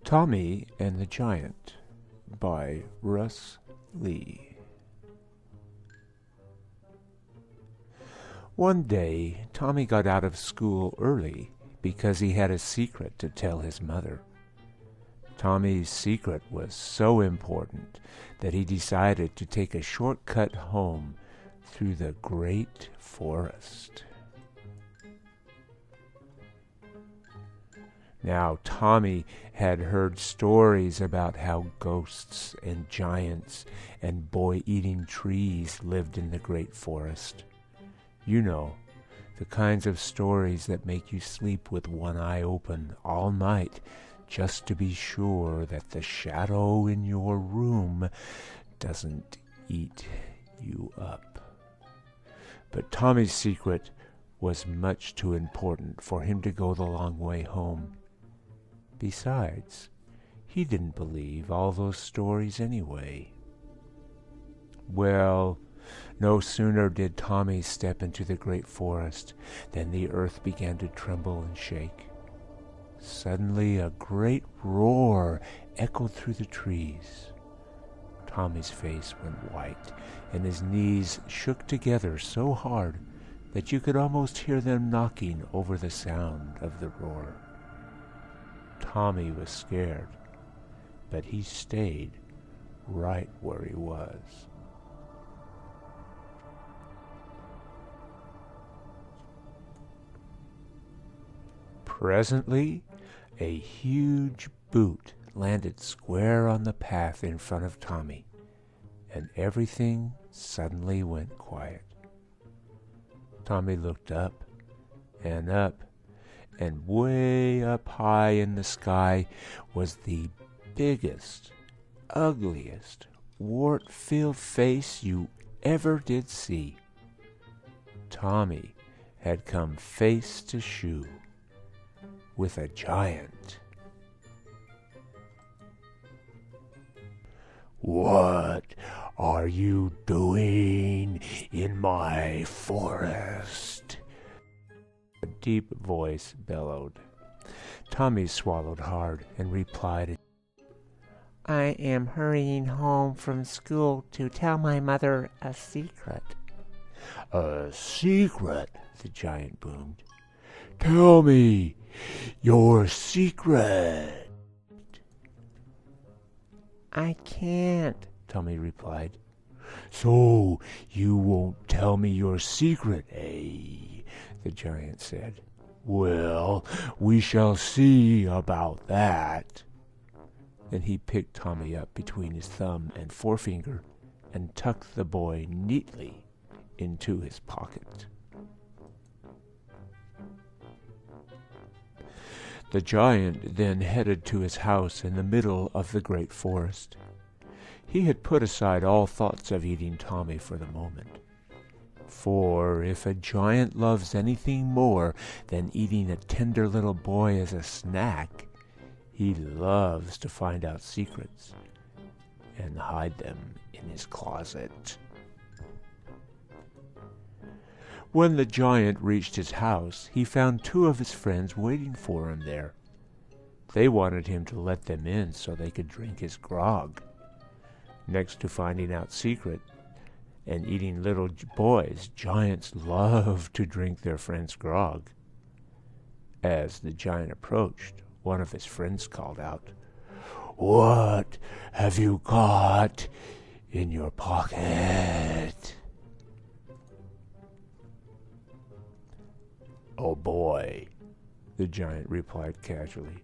Tommy and the Giant by Russ Lee. One day, Tommy got out of school early because he had a secret to tell his mother. Tommy's secret was so important that he decided to take a shortcut home through the great forest. Now, Tommy had heard stories about how ghosts and giants and boy-eating trees lived in the great forest. You know, the kinds of stories that make you sleep with one eye open all night just to be sure that the shadow in your room doesn't eat you up. But Tommy's secret was much too important for him to go the long way home. Besides, he didn't believe all those stories anyway. Well, no sooner did Tommy step into the great forest than the earth began to tremble and shake. Suddenly a great roar echoed through the trees. Tommy's face went white, and his knees shook together so hard that you could almost hear them knocking over the sound of the roar. Tommy was scared, but he stayed right where he was. Presently, a huge boot landed square on the path in front of Tommy, and everything suddenly went quiet. Tommy looked up, and way up high in the sky was the biggest, ugliest, wart-filled face you ever did see. Tommy had come face to shoe with a giant. "What are you doing in my forest?" A deep voice bellowed. Tommy swallowed hard and replied, "I am hurrying home from school to tell my mother a secret." "A secret?" the giant boomed. "Tell me your secret." "I can't," Tommy replied. "So you won't tell me your secret, eh?" the giant said. "Well, we shall see about that." Then he picked Tommy up between his thumb and forefinger and tucked the boy neatly into his pocket. The giant then headed to his house in the middle of the great forest. He had put aside all thoughts of eating Tommy for the moment. For if a giant loves anything more than eating a tender little boy as a snack, he loves to find out secrets and hide them in his closet. When the giant reached his house, he found two of his friends waiting for him there. They wanted him to let them in so they could drink his grog. Next to finding out secrets and eating little boys, giants love to drink their friend's grog. As the giant approached, one of his friends called out, "What have you got in your pocket?" "A boy," the giant replied casually.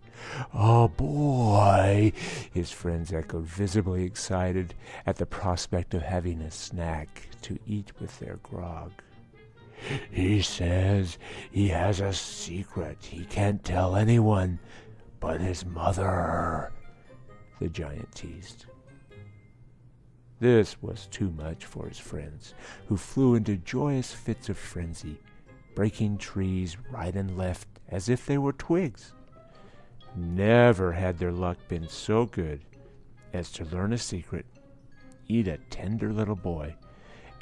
"A boy," his friends echoed, visibly excited at the prospect of having a snack to eat with their grog. "He says he has a secret he can't tell anyone but his mother," the giant teased. This was too much for his friends, who flew into joyous fits of frenzy, breaking trees right and left as if they were twigs. Never had their luck been so good as to learn a secret, eat a tender little boy,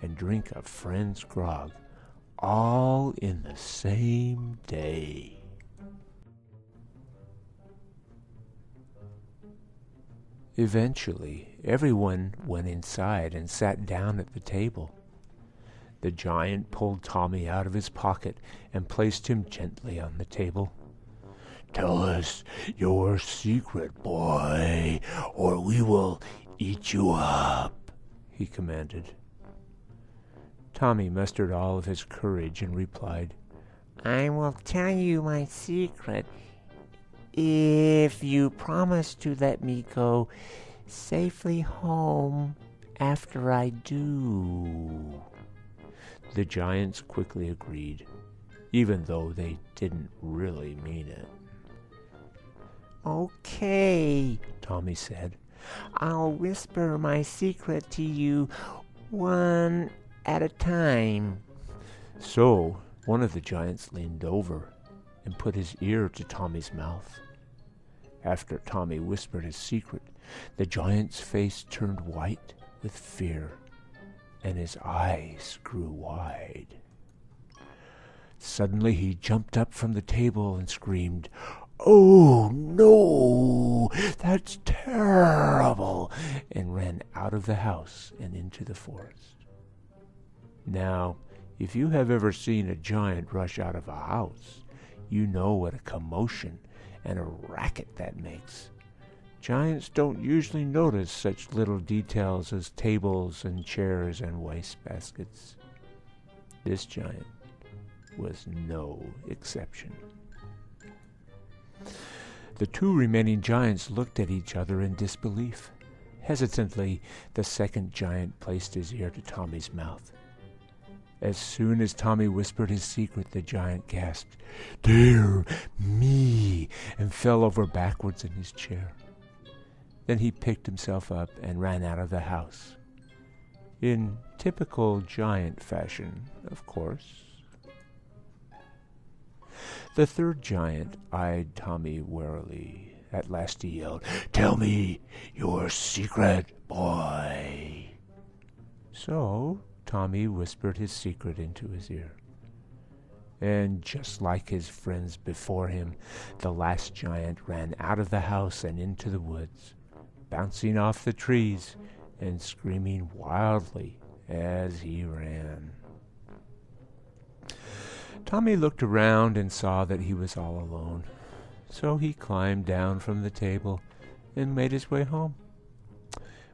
and drink a friend's grog, all in the same day. Eventually, everyone went inside and sat down at the table. The giant pulled Tommy out of his pocket and placed him gently on the table. "Tell us your secret, boy, or we will eat you up," he commanded. Tommy mustered all of his courage and replied, "I will tell you my secret if you promise to let me go safely home after I do." The giants quickly agreed, even though they didn't really mean it. "Okay," Tommy said. "I'll whisper my secret to you one at a time." So one of the giants leaned over and put his ear to Tommy's mouth. After Tommy whispered his secret, the giant's face turned white with fear, and his eyes grew wide. Suddenly he jumped up from the table and screamed, "Oh no, that's terrible," and ran out of the house and into the forest. Now, if you have ever seen a giant rush out of a house, you know what a commotion and a racket that makes. Giants don't usually notice such little details as tables and chairs and wastebaskets. This giant was no exception. The two remaining giants looked at each other in disbelief. Hesitantly, the second giant placed his ear to Tommy's mouth. As soon as Tommy whispered his secret, the giant gasped, "Dear me," and fell over backwards in his chair. Then he picked himself up and ran out of the house. In typical giant fashion, of course. The third giant eyed Tommy warily. At last he yelled, "Tell me your secret, boy." So Tommy whispered his secret into his ear. And just like his friends before him, the last giant ran out of the house and into the woods, bouncing off the trees and screaming wildly as he ran. Tommy looked around and saw that he was all alone, so he climbed down from the table and made his way home.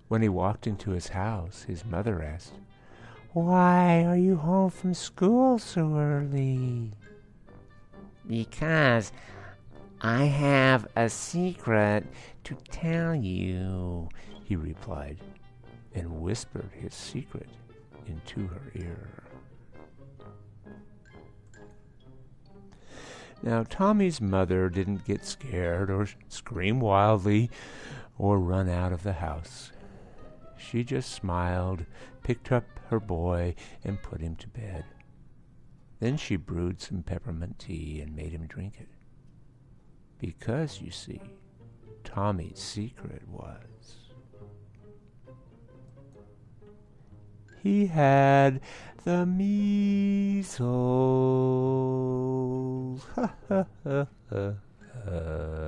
When he walked into his house, his mother asked, "Why are you home from school so early?" "Because I have a secret to tell you," he replied, and whispered his secret into her ear. Now, Tommy's mother didn't get scared or scream wildly or run out of the house. She just smiled, picked up her boy, and put him to bed. Then she brewed some peppermint tea and made him drink it. Because, you see, Tommy's secret was he had the measles. Ha ha ha ha ha.